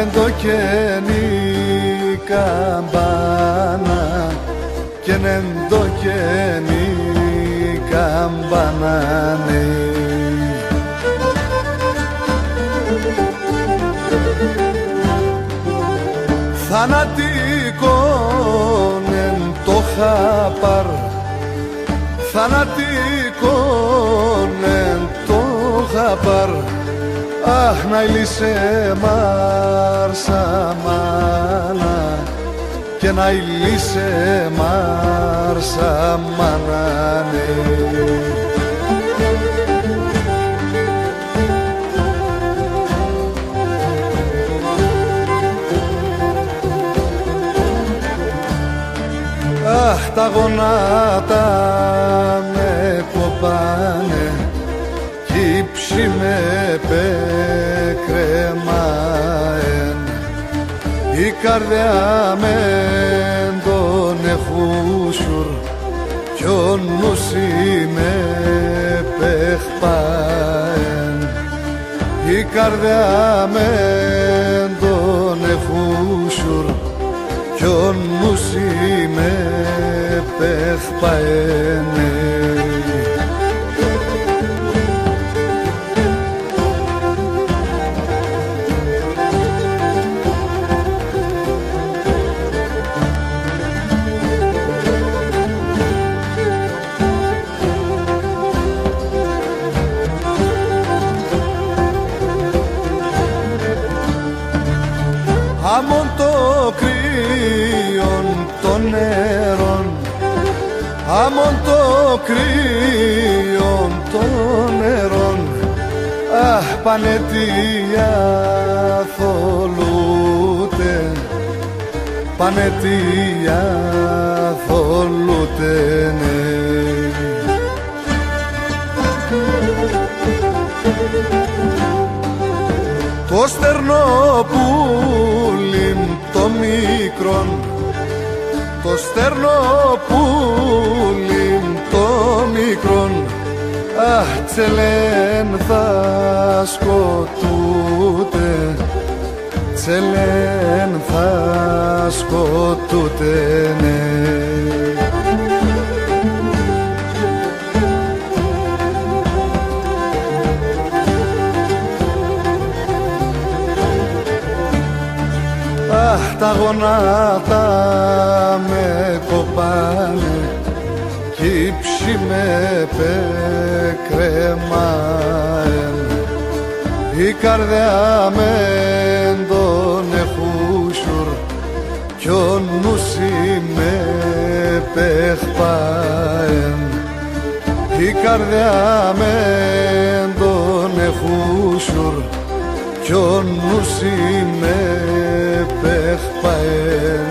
εν το καινή καμπάνα και εν το καινή καμπάνα θανατικόν εν το χαπάρ, θανατικόν εν το χαπάρ. Αχ, να ηλίσε μάρσα μάνα και να ηλίσε μάρσα μάνα Αχ, τα γονάτα με κοπάνε κι η ψη με πεκρεμάεν, η καρδιά με τον εχούσουρ κι ο νους με πεχπάεν, η καρδιά με τον εχούσουρ κι ο νους με πεχπάεν. Άμον το κρύον των νερών, άμον το κρύον των νερών. Αχ, πανετία θολούτε, πανετία θολούτε ναι. Το στερνοπούλιν το μικρόν, το στερνοπούλιν το μικρόν. Αχ, τσελέν θα σκοτούτε, τσελέν θα σκοτούτε ναι. Αχ, τα γονάτα με κοπάνε κι η ψη με πεκρεμάεν, η καρδιά με τον εχούσουρ κι ο νους με πεχπάεν, η καρδιά με τον εχούσουρ κι ο νους με πεχπάεν.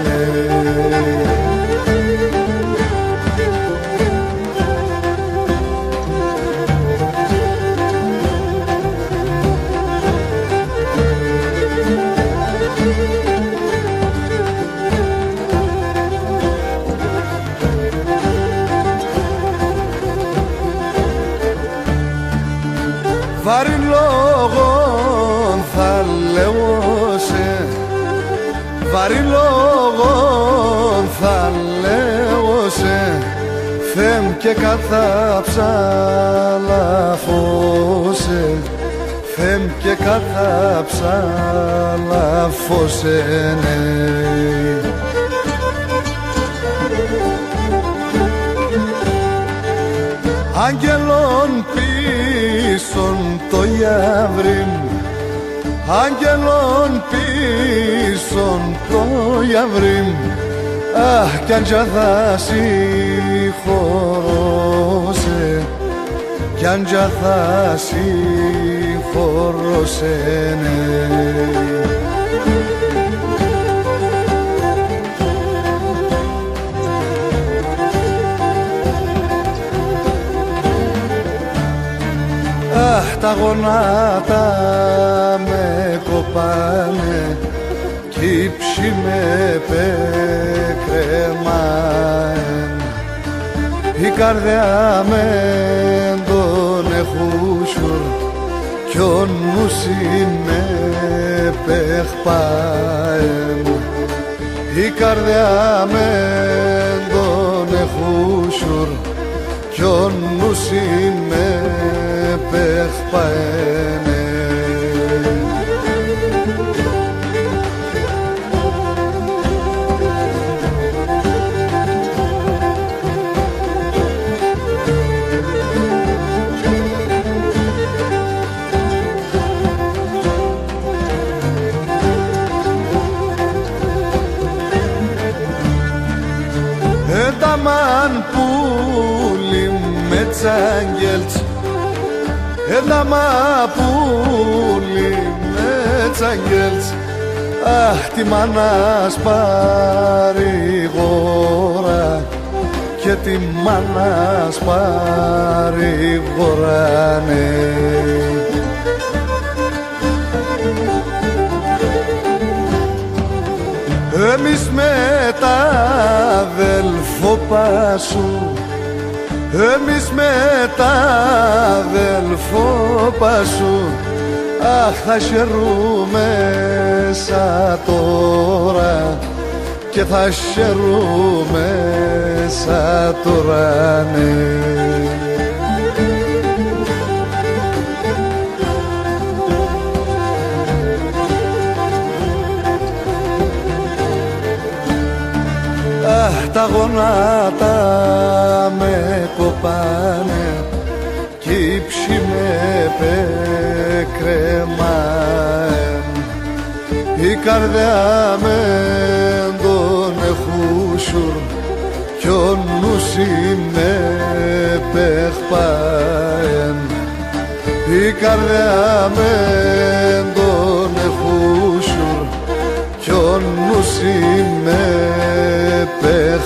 Βάριν λόγον θα λέω σε, βάριν λόγον θα λέω σε, θέμ και καθαψαλαφώσε, θέμ και καθαψαλαφώσε ναι. Άγγελον πίσον το γιαβρίμ, άγγελον πίσον το γιαβρίμ. Αχ, κι αν τζα θα συγχωρώσε, κι αν τζα θα συγχωρώσε ναι. Αχ, τα γονάτα με κοπάνε κι η ψη με πεκρεμάεν, η καρδιά με τον εχούσουρ κι ο νους είναι παιχπάεν. Η καρδιά μεν τον εχούσουρ κι ο νους είναι παιχπάεν. Ένταμαν πουλί με τσάγγελτς, ένταμα πουλί με τσάγγελτς. Αχ, τη μάνας παρηγορά και τη μάνας παρηγοράνε. Εμείς με τα αδελφόπα σου, εμείς με τα αδελφόπα σου, αχ, θα χαιρούμε σαν τώρα και θα χαιρούμε σαν τώρα, ναι. Τα γονάτα με κοπάνε κι η ψη με πεκρεμάεν. Η καρδιά με τον εχούσουρ κι ο νους είναι παιχπάεν. Η καρδιά με τον εχούσουρ κι ο νους είναι παιχπάεν.